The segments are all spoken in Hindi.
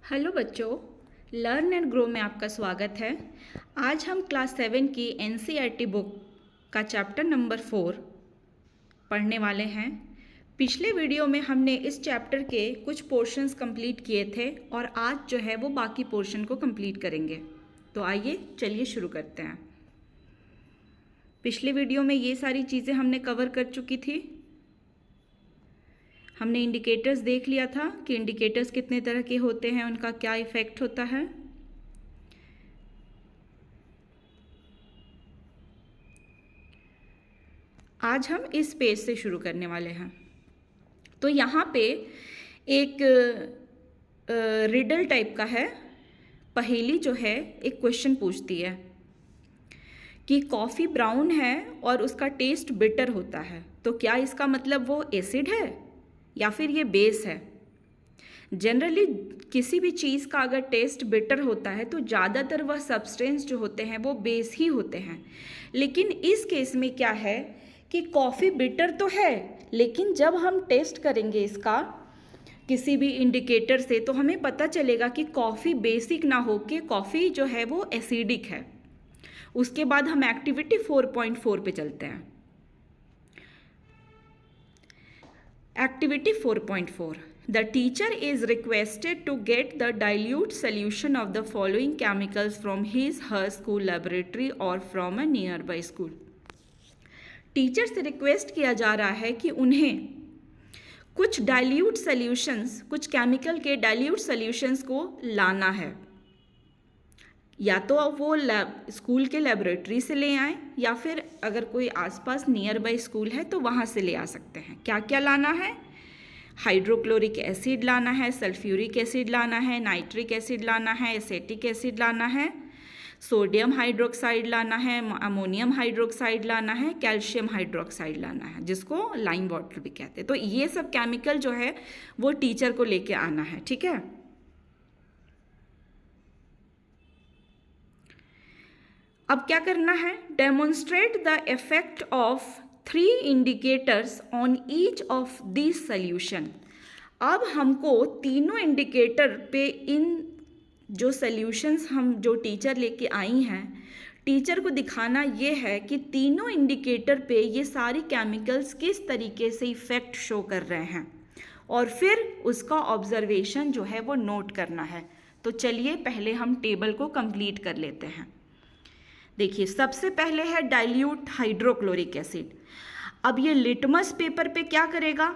हेलो बच्चों, लर्न एंड ग्रो में आपका स्वागत है। आज हम क्लास 7 की एनसीईआरटी बुक का चैप्टर नंबर 4 पढ़ने वाले हैं। पिछले वीडियो में हमने इस चैप्टर के कुछ पोर्शंस कंप्लीट किए थे और आज जो है वो बाकी पोर्शन को कंप्लीट करेंगे। तो आइए चलिए शुरू करते हैं। पिछले वीडियो में ये सारी चीज़ें हमने कवर कर चुकी थी। हमने इंडिकेटर्स देख लिया था कि इंडिकेटर्स कितने तरह के होते हैं, उनका क्या इफ़ेक्ट होता है। आज हम इस पेज से शुरू करने वाले हैं। तो यहाँ पे एक रिडल टाइप का है, पहेली जो है एक क्वेश्चन पूछती है कि कॉफ़ी ब्राउन है और उसका टेस्ट बिटर होता है, तो क्या इसका मतलब वो एसिड है या फिर ये बेस है। जनरली किसी भी चीज़ का अगर टेस्ट बिटर होता है तो ज़्यादातर वह सब्सटेंस जो होते हैं वो बेस ही होते हैं। लेकिन इस केस में क्या है कि कॉफ़ी बिटर तो है, लेकिन जब हम टेस्ट करेंगे इसका किसी भी इंडिकेटर से तो हमें पता चलेगा कि कॉफ़ी बेसिक ना हो के कॉफ़ी जो है वो एसिडिक है। उसके बाद हम एक्टिविटी 4.4 पे चलते हैं। Activity 4.4. The teacher is requested to get the dilute solution of the following chemicals from her school laboratory or from a nearby school. Teacher से रिक्वेस्ट किया जा रहा है कि उन्हें कुछ डाइल्यूट सॉल्यूशंस, कुछ केमिकल के डाइल्यूट सॉल्यूशंस को लाना है। या तो वो स्कूल के लेबोरेटरी से ले आएँ या फिर अगर कोई आसपास नियर बाय स्कूल है तो वहाँ से ले आ सकते हैं। क्या क्या लाना है? हाइड्रोक्लोरिक एसिड लाना है, सल्फ्यूरिक एसिड लाना है, नाइट्रिक एसिड लाना है, एसेटिक एसिड लाना है, सोडियम हाइड्रोक्साइड लाना है, अमोनियम हाइड्रोक्साइड लाना है, कैल्शियम हाइड्रोक्साइड लाना है, जिसको लाइम वाटर भी कहते हैं। तो ये सब केमिकल जो है वो टीचर को लेके आना है, ठीक है। अब क्या करना है? Demonstrate the effect of 3 indicators on each of this solution. अब हमको तीनों इंडिकेटर पे इन जो सॉल्यूशंस हम जो टीचर लेके आई हैं, टीचर को दिखाना ये है कि तीनों इंडिकेटर पे ये सारी केमिकल्स किस तरीके से इफेक्ट शो कर रहे हैं और फिर उसका ऑब्जर्वेशन जो है वो नोट करना है। तो चलिए पहले हम टेबल को कंप्लीट कर लेते हैं। देखिए, सबसे पहले है डाइल्यूट हाइड्रोक्लोरिक एसिड। अब ये लिटमस पेपर पे क्या करेगा?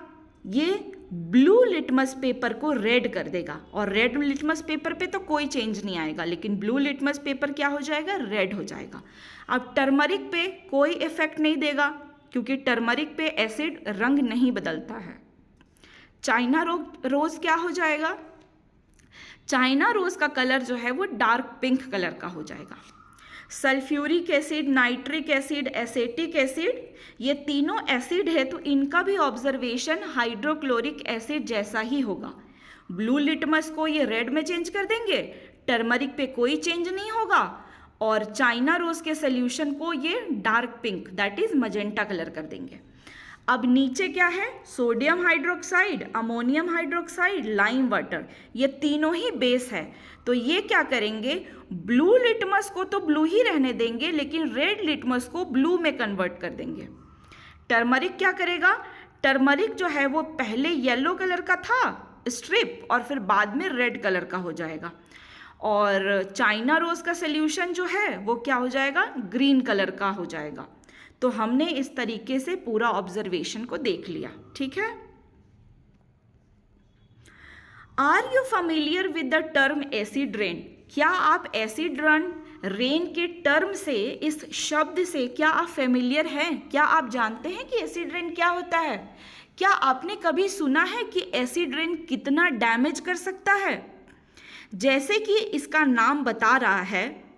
ये ब्लू लिटमस पेपर को रेड कर देगा और रेड लिटमस पेपर पे तो कोई चेंज नहीं आएगा, लेकिन ब्लू लिटमस पेपर क्या हो जाएगा? रेड हो जाएगा। अब टर्मरिक पे कोई इफेक्ट नहीं देगा क्योंकि टर्मरिक पे एसिड रंग नहीं बदलता है। चाइना रोज क्या हो जाएगा? चाइना रोज का कलर जो है वो डार्क पिंक कलर का हो जाएगा। Sulphuric acid, nitric acid, acetic acid, ये तीनों एसिड है तो इनका भी ऑब्जर्वेशन हाइड्रोक्लोरिक एसिड जैसा ही होगा। ब्लू लिटमस को ये रेड में चेंज कर देंगे, टर्मरिक पे कोई चेंज नहीं होगा और चाइना रोज के सोल्यूशन को ये dark pink that is magenta colour कर देंगे। अब नीचे क्या है? Sodium hydroxide, ammonium hydroxide, lime water, ये तीनों ही बेस है। तो ये क्या करेंगे? ब्लू लिटमस को तो ब्लू ही रहने देंगे, लेकिन रेड लिटमस को ब्लू में कन्वर्ट कर देंगे। टर्मरिक क्या करेगा? टर्मरिक जो है वो पहले येलो कलर का था स्ट्रिप और फिर बाद में रेड कलर का हो जाएगा। और चाइना रोज का सोल्यूशन जो है वो क्या हो जाएगा? ग्रीन कलर का हो जाएगा। तो हमने इस तरीके से पूरा ऑब्जर्वेशन को देख लिया, ठीक है। Are you familiar with the term acid rain? क्या आप एसिड रेन के टर्म से, इस शब्द से क्या आप फेमिलियर हैं? क्या आप जानते हैं कि एसिड रेन क्या होता है? क्या आपने कभी सुना है कि एसिड रेन कितना डैमेज कर सकता है? जैसे कि इसका नाम बता रहा है,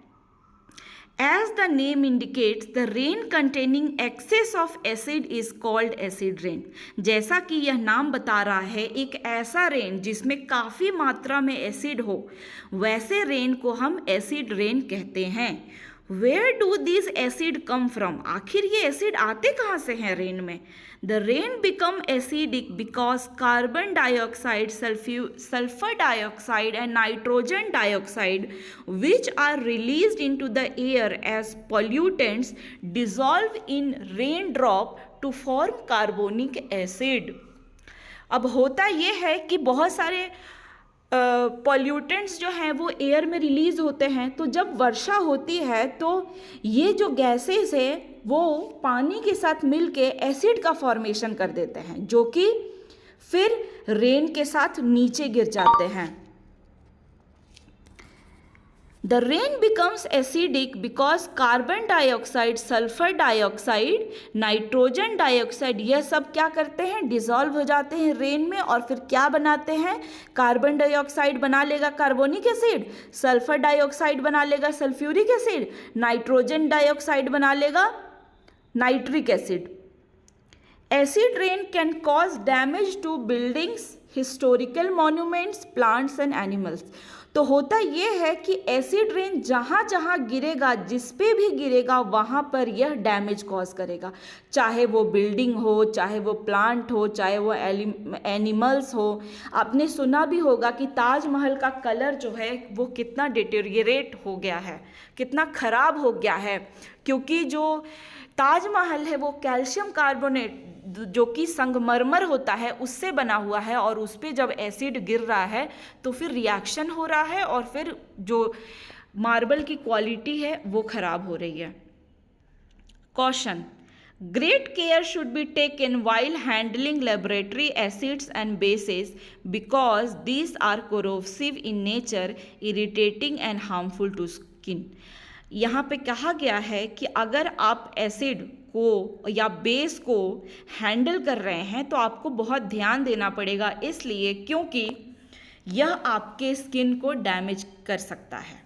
as the name indicates, the rain containing excess of acid is called acid rain. जैसा कि यह नाम बता रहा है, एक ऐसा रेन जिसमें काफ़ी मात्रा में एसिड हो, वैसे रेन को हम एसिड रेन कहते हैं। Where do this acid come from, आखिर ये एसिड आते कहाँ से हैं रेन में? The rain become acidic because carbon dioxide, sulphur dioxide and nitrogen dioxide which are released into the air as pollutants dissolve in raindrop to form carbonic acid. अब होता ये है कि बहुत सारे पॉल्यूटेंट्स जो हैं वो एयर में रिलीज होते हैं, तो जब वर्षा होती है तो ये जो गैसेस है वो पानी के साथ मिलके एसिड का फॉर्मेशन कर देते हैं, जो कि फिर रेन के साथ नीचे गिर जाते हैं. The rain becomes acidic because carbon dioxide, sulfur dioxide, nitrogen dioxide ये सब क्या करते हैं? डिसॉल्व हो जाते हैं रेन में और फिर क्या बनाते हैं? कार्बन डाइऑक्साइड बना लेगा कार्बोनिक एसिड, सल्फर डाइऑक्साइड बना लेगा सल्फ्यूरिक एसिड, नाइट्रोजन डाइऑक्साइड बना लेगा nitric acid. Acid rain can cause damage to buildings, historical monuments, plants and animals. तो होता ये है कि एसिड रेन जहाँ जहाँ गिरेगा, जिस पे भी गिरेगा वहाँ पर यह डैमेज कॉज करेगा, चाहे वो बिल्डिंग हो, चाहे वो प्लांट हो, चाहे वो एनिमल्स हो. आपने सुना भी होगा कि ताजमहल का कलर जो है वो कितना डिटेरियरेट हो गया है, कितना खराब हो गया है, क्योंकि जो ताजमहल है वो कैल्शियम कार्बोनेट जो कि संगमरमर होता है उससे बना हुआ है, और उस पर जब एसिड गिर रहा है तो फिर रिएक्शन हो रहा है और फिर जो मार्बल की क्वालिटी है वो खराब हो रही है. Caution, great care should be taken while handling laboratory acids and bases because these are corrosive in nature, irritating and harmful to skin. यहाँ पे कहा गया है कि अगर आप एसिड को या बेस को हैंडल कर रहे हैं तो आपको बहुत ध्यान देना पड़ेगा, इसलिए क्योंकि यह आपके स्किन को डैमेज कर सकता है.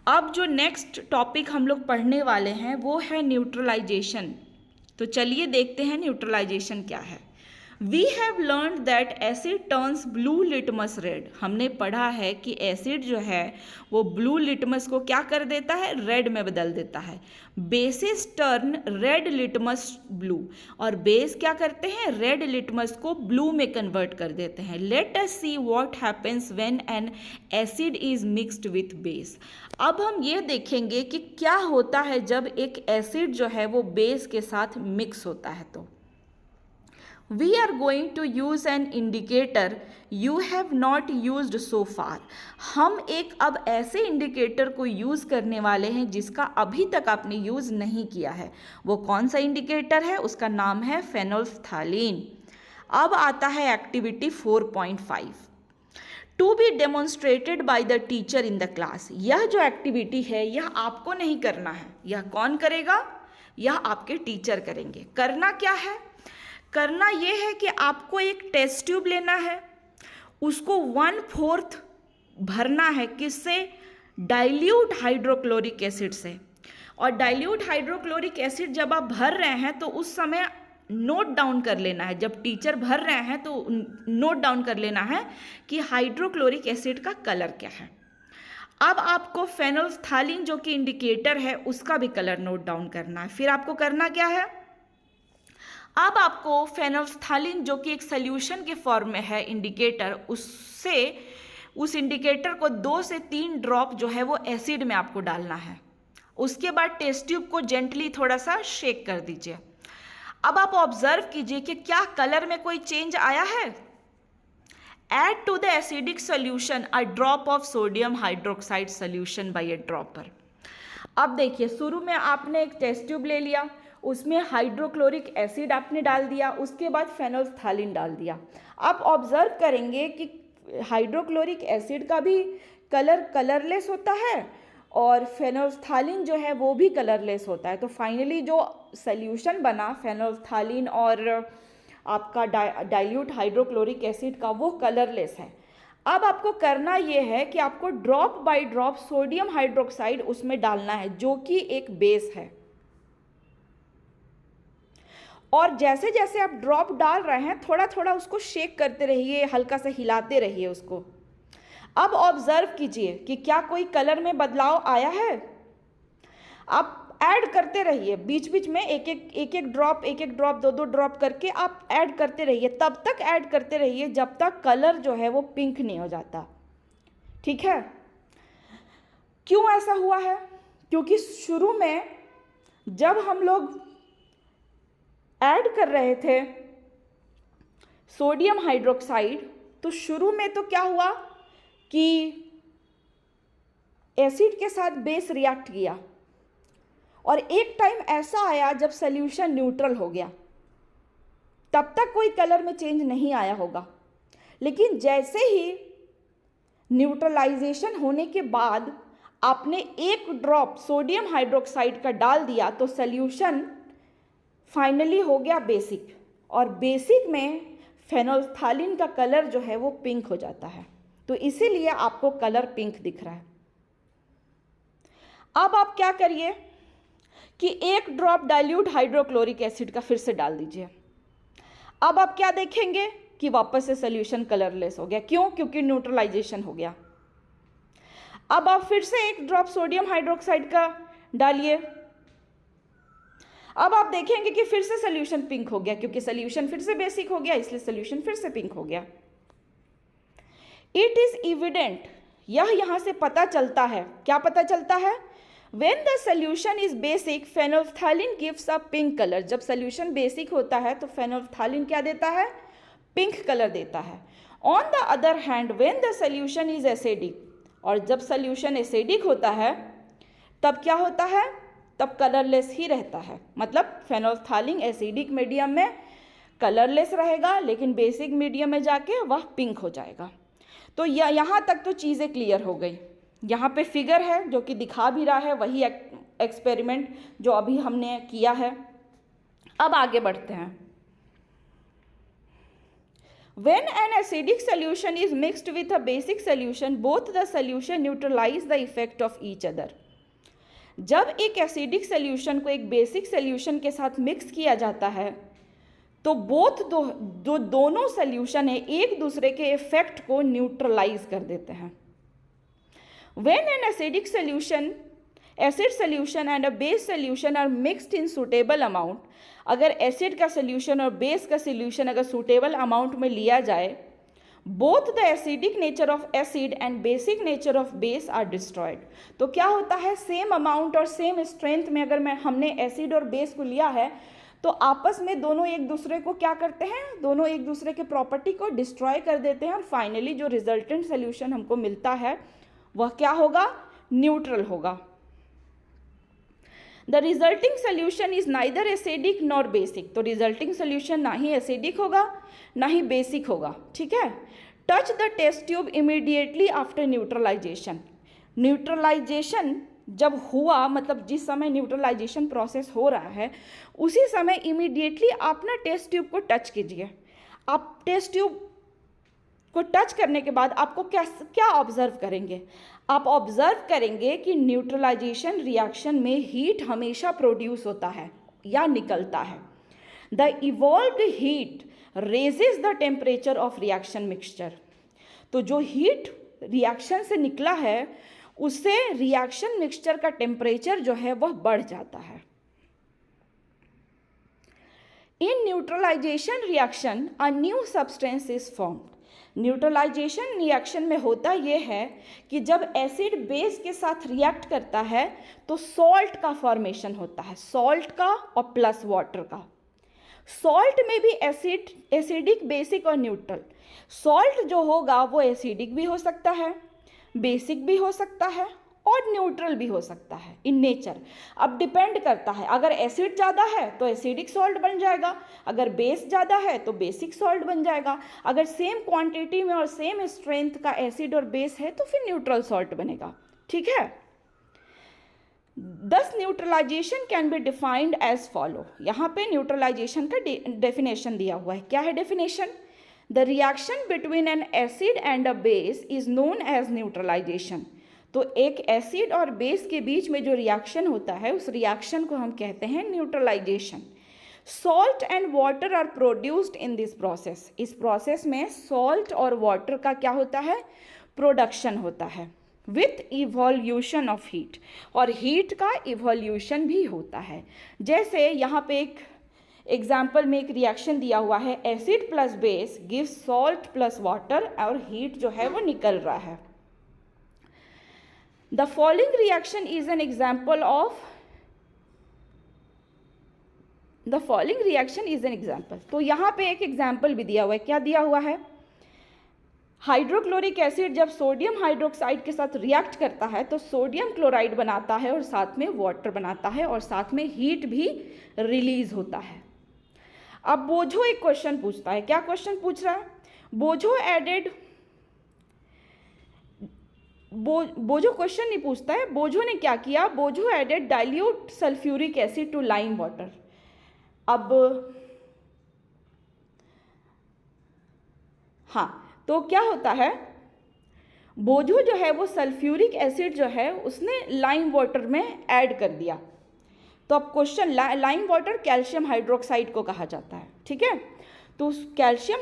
अब जो नेक्स्ट टॉपिक हम लोग पढ़ने वाले हैं वो है न्यूट्रलाइजेशन. तो चलिए देखते हैं न्यूट्रलाइजेशन क्या है. We have learn that acid turns blue litmus red. हमने पढ़ा है कि एसिड जो है वो ब्लू लिटमस को क्या कर देता है? रेड में बदल देता है. Basis turn red litmus blue, और बेस क्या करते हैं? रेड लिटमस को ब्लू में कन्वर्ट कर देते हैं. Let us see what happens when an acid is mixed with base. अब हम ये देखेंगे कि क्या होता है जब एक एसिड जो है वो बेस के साथ मिक्स होता है. तो we are going to use an indicator you have not used so far. हम एक अब ऐसे इंडिकेटर को यूज़ करने वाले हैं जिसका अभी तक आपने यूज़ नहीं किया है. वो कौन सा इंडिकेटर है? उसका नाम है फेनोल्फ्थालीन. अब आता है activity 4.5, to be demonstrated by the teacher in the class. यह जो एक्टिविटी है यह आपको नहीं करना है. यह कौन करेगा? यह आपके टीचर करेंगे. करना क्या है? करना ये है कि आपको एक टेस्ट ट्यूब लेना है, उसको 1/4 भरना है. किससे? डाइल्यूट हाइड्रोक्लोरिक एसिड से. और डाइल्यूट हाइड्रोक्लोरिक एसिड जब आप भर रहे हैं तो उस समय नोट डाउन कर लेना है. जब टीचर भर रहे हैं तो नोट डाउन कर लेना है कि हाइड्रोक्लोरिक एसिड का कलर क्या है. अब आपको फेनोल्फ्थालीन जो कि इंडिकेटर है उसका भी कलर नोट डाउन करना है. फिर आपको करना क्या है? अब आपको फेनोल्फ्थालीन जो कि एक सोल्यूशन के फॉर्म में है इंडिकेटर, उससे उस इंडिकेटर को 2 से 3 ड्रॉप जो है वो एसिड में आपको डालना है. उसके बाद टेस्ट ट्यूब को जेंटली थोड़ा सा शेक कर दीजिए. अब आप ऑब्जर्व कीजिए कि क्या कलर में कोई चेंज आया है. Add to the acidic solution a drop of sodium hydroxide solution by a dropper. अब देखिए, शुरू में आपने एक टेस्ट ट्यूब ले लिया, उसमें हाइड्रोक्लोरिक एसिड आपने डाल दिया, उसके बाद फेनोल्फ्थालीन डाल दिया. आप ऑब्जर्व करेंगे कि हाइड्रोक्लोरिक एसिड का भी कलर कलरलेस होता है और फेनोल्फ्थालीन जो है वो भी कलरलेस होता है. तो फाइनली जो सॉल्यूशन बना फेनोल्फ्थालीन और आपका डाइल्यूट हाइड्रोक्लोरिक एसिड का, वो कलरलेस है. अब आपको करना ये है कि आपको drop by drop sodium hydroxide उसमें डालना है जो कि एक बेस है. और जैसे जैसे आप ड्रॉप डाल रहे हैं थोड़ा थोड़ा उसको शेक करते रहिए, हल्का सा हिलाते रहिए उसको. अब ऑब्जर्व कीजिए कि क्या कोई कलर में बदलाव आया है. आप ऐड करते रहिए, बीच बीच में एक एक ड्रॉप, दो ड्रॉप करके आप ऐड करते रहिए, तब तक ऐड करते रहिए जब तक कलर जो है वो पिंक नहीं हो जाता। ठीक है। क्यों ऐसा हुआ है? क्योंकि शुरू में जब हम लोग ऐड कर रहे थे सोडियम हाइड्रोक्साइड, तो शुरू में तो क्या हुआ कि एसिड के साथ बेस रिएक्ट किया, और एक टाइम ऐसा आया जब सॉल्यूशन न्यूट्रल हो गया, तब तक कोई कलर में चेंज नहीं आया होगा। लेकिन जैसे ही न्यूट्रलाइजेशन होने के बाद आपने एक ड्रॉप सोडियम हाइड्रोक्साइड का डाल दिया, तो सॉल्यूशन फाइनली हो गया बेसिक, और बेसिक में फेनोल्फ्थालीन का कलर जो है वो पिंक हो जाता है। तो इसीलिए आपको कलर पिंक दिख रहा है। अब आप क्या करिए कि एक ड्रॉप डाइल्यूट हाइड्रोक्लोरिक एसिड का फिर से डाल दीजिए। अब आप क्या देखेंगे कि वापस से सॉल्यूशन कलरलेस हो गया। क्यों? क्योंकि न्यूट्रलाइजेशन हो गया। अब आप फिर से एक ड्रॉप सोडियम हाइड्रोक्साइड का डालिए। अब आप देखेंगे कि फिर से सॉल्यूशन पिंक हो गया, क्योंकि सॉल्यूशन फिर से बेसिक हो गया, इसलिए सॉल्यूशन फिर से पिंक हो गया। इट इज इविडेंट, यह यहां से पता चलता है। क्या पता चलता है? When the solution is basic, phenolphthalein gives a pink color। जब solution basic होता है तो phenolphthalein क्या देता है? पिंक कलर देता है। On the other hand, when the solution is acidic, और जब solution acidic होता है तब क्या होता है? तब कलरलेस ही रहता है। मतलब फेनोल्फ्थालीन एसिडिक मीडियम में कलरलेस रहेगा, लेकिन बेसिक मीडियम में जाके वह पिंक हो जाएगा। तो यहाँ तक तो चीज़ें क्लियर हो गई। यहाँ पे फिगर है जो कि दिखा भी रहा है वही एक्सपेरिमेंट जो अभी हमने किया है। अब आगे बढ़ते हैं। When an acidic solution is mixed with a basic solution, both the solution neutralize the effect of each other। जब एक एसिडिक सॉल्यूशन को एक बेसिक सॉल्यूशन के साथ मिक्स किया जाता है तो दोनों सॉल्यूशन है एक दूसरे के इफेक्ट को न्यूट्रलाइज कर देते हैं। When an acidic solution, acid solution and a base solution are mixed in suitable amount, अगर एसिड का सॉल्यूशन और बेस का सॉल्यूशन अगर सुटेबल अमाउंट में लिया जाए, both the acidic nature of acid and basic nature of base are destroyed। तो क्या होता है? सेम अमाउंट और सेम स्ट्रेंथ में अगर हमने एसिड और बेस को लिया है तो आपस में दोनों एक दूसरे को क्या करते हैं? दोनों एक दूसरे के प्रॉपर्टी को डिस्ट्रॉय कर देते हैं, और फाइनली जो रिजल्टेंट सॉल्यूशन हमको मिलता है वह क्या होगा? न्यूट्रल होगा। The resulting solution is neither acidic nor basic. तो रिजल्टिंग सोल्यूशन ना ही एसिडिक होगा ना ही बेसिक होगा। ठीक है। Touch the test tube immediately after neutralisation. Neutralisation जब हुआ, मतलब जिस समय न्यूट्रलाइजेशन प्रोसेस हो रहा है उसी समय इमीडिएटली आप ना टेस्ट ट्यूब को टच कीजिए। आप टेस्ट ट्यूब को टच करने के बाद आपको क्या ऑब्जर्व करेंगे? आप ऑब्जर्व करेंगे कि न्यूट्रलाइजेशन रिएक्शन में हीट हमेशा प्रोड्यूस होता है या निकलता है। The evolved heat raises the temperature of reaction mixture. तो जो हीट रिएक्शन से निकला है उससे रिएक्शन मिक्सचर का टेम्परेचर जो है वह बढ़ जाता है। In neutralization reaction a new substance is formed. Neutralization reaction में होता यह है कि जब एसिड बेस के साथ रिएक्ट करता है तो सॉल्ट का फॉर्मेशन होता है, सॉल्ट का और प्लस वाटर का। सॉल्ट में भी एसिडिक, बेसिक और न्यूट्रल। सॉल्ट जो होगा वो एसिडिक भी हो सकता है, बेसिक भी हो सकता है और न्यूट्रल भी हो सकता है इन नेचर। अब डिपेंड करता है, अगर एसिड ज़्यादा है तो एसिडिक सॉल्ट बन जाएगा, अगर बेस ज़्यादा है तो बेसिक सॉल्ट बन जाएगा, अगर सेम क्वांटिटी में और सेम स्ट्रेंथ का एसिड और बेस है तो फिर न्यूट्रल सॉल्ट बनेगा। ठीक है। Thus neutralisation can be defined as follow. यहाँ पे न्यूट्रलाइजेशन का डेफिनेशन दिया हुआ है। क्या है definition? The reaction between an acid and a base is known as neutralisation. तो एक एसिड और बेस के बीच में जो रिएक्शन होता है उस रिएक्शन को हम कहते हैं neutralisation. Salt and water are produced in this process. इस प्रोसेस में सॉल्ट और वाटर का क्या होता है? प्रोडक्शन होता है। विथ इवोल्यूशन ऑफ हीट, और हीट का इवोल्यूशन भी होता है। जैसे यहाँ पे एक एग्जाम्पल में एक रिएक्शन दिया हुआ है, acid plus base gives salt plus water, और हीट जो है वो निकल रहा है। The following reaction is an example of the following reaction is an example. तो यहाँ पे एक एग्जाम्पल भी दिया हुआ है। क्या दिया हुआ है? हाइड्रोक्लोरिक एसिड जब सोडियम हाइड्रोक्साइड के साथ रिएक्ट करता है तो सोडियम क्लोराइड बनाता है और साथ में वाटर बनाता है और साथ में हीट भी रिलीज होता है। अब बोझो एक क्वेश्चन पूछता है। क्या क्वेश्चन पूछ रहा है? बोझो क्वेश्चन नहीं पूछता है। बोझो ने क्या किया? Boojho added dilute sulphuric acid to lime water. अब हाँ, तो क्या होता है, बोझो जो है वो सल्फ्यूरिक एसिड जो है उसने लाइम वाटर में ऐड कर दिया। तो अब question, lime water calcium hydroxide को कहा जाता है, ठीक है। तो कैल्शियम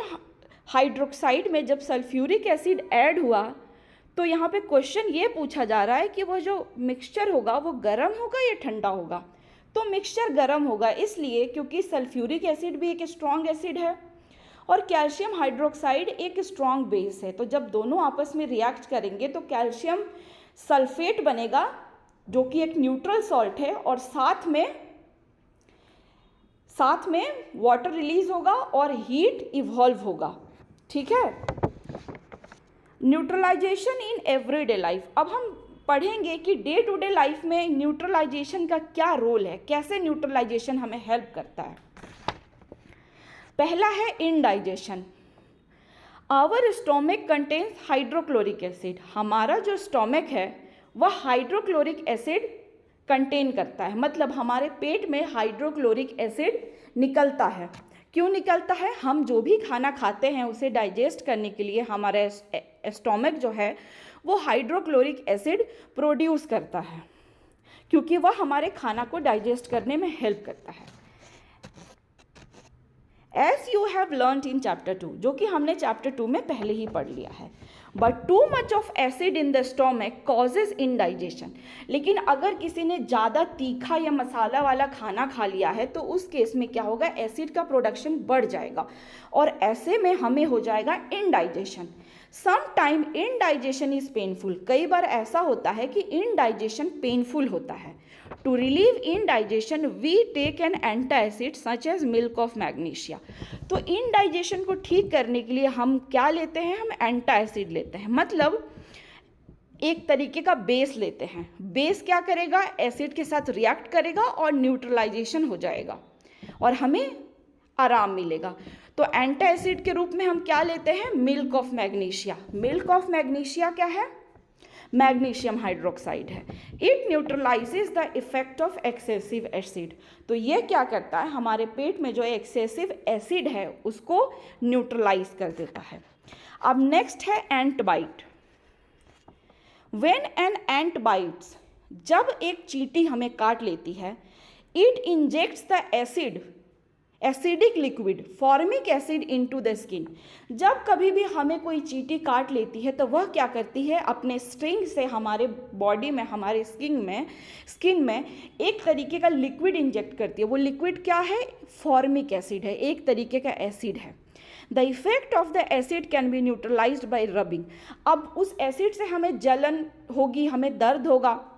हाइड्रोक्साइड में जब सल्फ्यूरिक एसिड ऐड हुआ तो यहाँ पे क्वेश्चन ये पूछा जा रहा है कि वो जो मिक्सचर होगा वो गर्म होगा या ठंडा होगा। तो मिक्सचर गर्म होगा, इसलिए क्योंकि सल्फ्यूरिक एसिड भी एक स्ट्रॉन्ग एसिड है और कैल्शियम हाइड्रोक्साइड एक स्ट्रॉन्ग बेस है। तो जब दोनों आपस में रिएक्ट करेंगे तो कैल्शियम सल्फेट बनेगा जो कि एक न्यूट्रल सॉल्ट है, और साथ में वाटर रिलीज होगा और हीट इवॉल्व होगा, ठीक है। Neutralisation in everyday life. अब हम पढ़ेंगे कि डे टू डे लाइफ में न्यूट्रलाइजेशन का क्या रोल है, कैसे न्यूट्रलाइजेशन हमें हेल्प करता है। पहला है indigestion. Our stomach contains hydrochloric acid. हमारा जो स्टोमक है वह हाइड्रोक्लोरिक एसिड कंटेन करता है, मतलब हमारे पेट में हाइड्रोक्लोरिक एसिड निकलता है। क्यों निकलता है? हम जो भी खाना खाते हैं उसे डाइजेस्ट करने के लिए हमारे स्टोमक जो है वो हाइड्रोक्लोरिक एसिड प्रोड्यूस करता है, क्योंकि वह हमारे खाना को डाइजेस्ट करने में हेल्प करता है। As you have learnt in chapter 2, जो कि हमने चैप्टर 2 में पहले ही पढ़ लिया है। But too much of acid in the stomach causes indigestion। लेकिन अगर किसी ने ज़्यादा तीखा या मसाला वाला खाना खा लिया है तो उस केस में क्या होगा, एसिड का प्रोडक्शन बढ़ जाएगा और ऐसे में हमें हो जाएगा indigestion. Sometime indigestion is painful. कई बार ऐसा होता है कि इनडाइजेशन पेनफुल होता है। To relieve indigestion we take an antacid such as milk of magnesia. तो इनडाइजेशन को ठीक करने के लिए हम क्या लेते हैं? हम एंटासिड लेते हैं, मतलब एक तरीके का बेस लेते हैं। बेस क्या करेगा? एसिड के साथ रिएक्ट करेगा और न्यूट्रलाइजेशन हो जाएगा और हमें आराम मिलेगा। तो एंटासिड के रूप में हम क्या लेते हैं? Milk of magnesia. Milk of magnesia क्या है? मैग्नीशियम हाइड्रोक्साइड है। It न्यूट्रलाइजेज the effect of excessive acid. तो ये क्या करता है? हमारे पेट में जो एक्सेसिव एसिड है उसको न्यूट्रलाइज कर देता है। अब नेक्स्ट है ant bite. When an ant bites, जब एक चींटी हमें काट लेती है, it injects the acidic liquid formic acid into the skin. जब कभी भी हमें कोई चींटी काट लेती है तो वह क्या करती है? अपने स्टिंग से हमारे बॉडी में, हमारे स्किन में एक तरीके का लिक्विड इंजेक्ट करती है। वो लिक्विड क्या है? फॉर्मिक एसिड है, एक तरीके का एसिड है। The effect of the acid can be neutralised bye rubbing. अब उस एसिड से हमें जलन होगी, हमें दर्द होगा,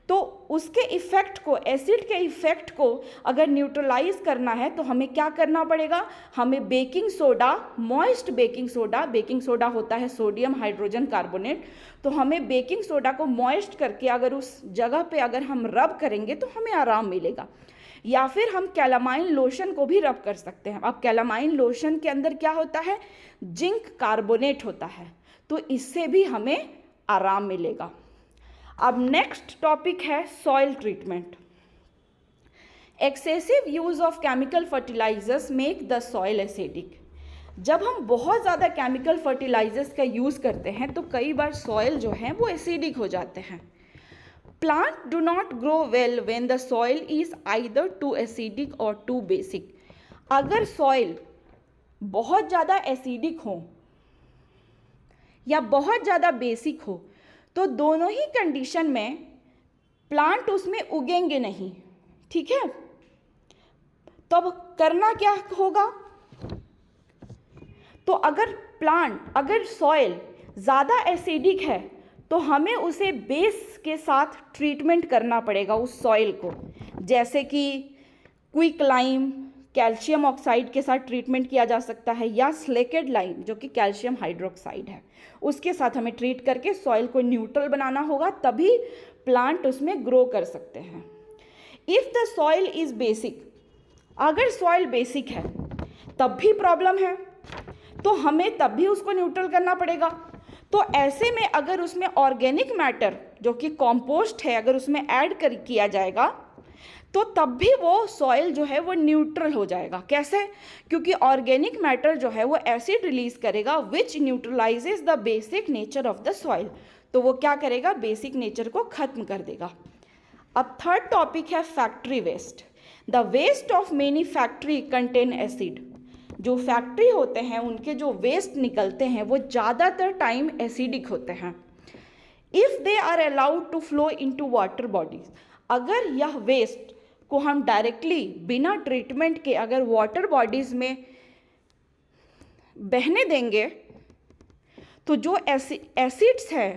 तो उसके इफेक्ट को, एसिड के इफेक्ट को अगर न्यूट्रलाइज करना है तो हमें क्या करना पड़ेगा? हमें baking soda, moist baking soda होता है सोडियम हाइड्रोजन कार्बोनेट, तो हमें बेकिंग सोडा को मॉइस्ट करके अगर उस जगह पे अगर हम रब करेंगे तो हमें आराम मिलेगा। या फिर हम कैलामाइन लोशन को भी रब कर सकते हैं। अब कैलामाइन लोशन के अंदर क्या होता है? जिंक कार्बोनेट होता है, तो इससे भी हमें आराम मिलेगा। अब नेक्स्ट टॉपिक है soil treatment. Excessive use of chemical fertilisers make the soil acidic. जब हम बहुत ज़्यादा केमिकल फर्टिलाइजर्स का यूज़ करते हैं तो कई बार सॉइल जो है वो एसिडिक हो जाते हैं। Plant do not grow well when the soil is either too acidic और टू बेसिक। अगर सॉइल बहुत ज़्यादा एसिडिक हो या बहुत ज़्यादा बेसिक हो तो दोनों ही कंडीशन में प्लांट उसमें उगेंगे नहीं, ठीक है। तो अब करना क्या होगा, तो अगर सॉइल ज़्यादा एसिडिक है तो हमें उसे बेस के साथ ट्रीटमेंट करना पड़ेगा उस सॉइल को, जैसे कि क्विकलाइम कैल्शियम ऑक्साइड के साथ ट्रीटमेंट किया जा सकता है, या स्लेकेड लाइम जो कि कैल्शियम हाइड्रोक्साइड है, उसके साथ हमें ट्रीट करके सॉइल को न्यूट्रल बनाना होगा, तभी प्लांट उसमें ग्रो कर सकते हैं। If the soil is basic, अगर सॉइल बेसिक है तब भी प्रॉब्लम है, तो हमें तब भी उसको न्यूट्रल करना पड़ेगा। तो ऐसे में अगर उसमें ऑर्गेनिक मैटर जो कि कॉम्पोस्ट है अगर उसमें ऐड किया जाएगा तो तब भी वो सॉइल जो है वो न्यूट्रल हो जाएगा। कैसे? क्योंकि ऑर्गेनिक मैटर जो है वो एसिड रिलीज करेगा which neutralizes the basic nature of the soil, तो वो क्या करेगा, बेसिक नेचर को खत्म कर देगा। अब थर्ड टॉपिक है factory waste. The waste of many factory contain acid. जो फैक्ट्री होते हैं उनके जो वेस्ट निकलते हैं वो ज़्यादातर टाइम एसिडिक होते हैं। If they are allowed to flow into water bodies, अगर यह वेस्ट को हम डायरेक्टली बिना ट्रीटमेंट के अगर वाटर बॉडीज़ में बहने देंगे तो जो एसिड्स है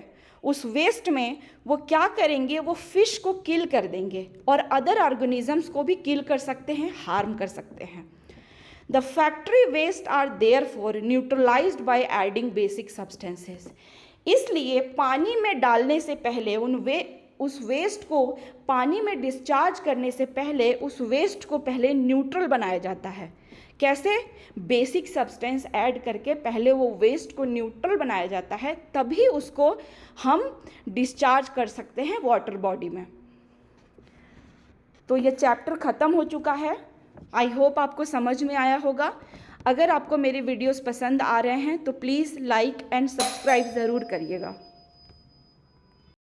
उस वेस्ट में वो क्या करेंगे, वो फिश को किल कर देंगे और अदर ऑर्गेनिजम्स को भी किल कर सकते हैं, हार्म कर सकते हैं। The factory waste are therefore neutralised by adding basic substances. इसलिए पानी में डालने से पहले उस वेस्ट को पानी में डिस्चार्ज करने से पहले उस वेस्ट को पहले न्यूट्रल बनाया जाता है। कैसे? बेसिक सब्सटेंस ऐड करके पहले वो वेस्ट को न्यूट्रल बनाया जाता है, तभी उसको हम डिस्चार्ज कर सकते हैं वाटर बॉडी में। तो ये चैप्टर ख़त्म हो चुका है। आई होप आपको समझ में आया होगा। अगर आपको मेरे वीडियोस पसंद आ रहे हैं तो प्लीज़ लाइक एंड सब्सक्राइब ज़रूर करिएगा।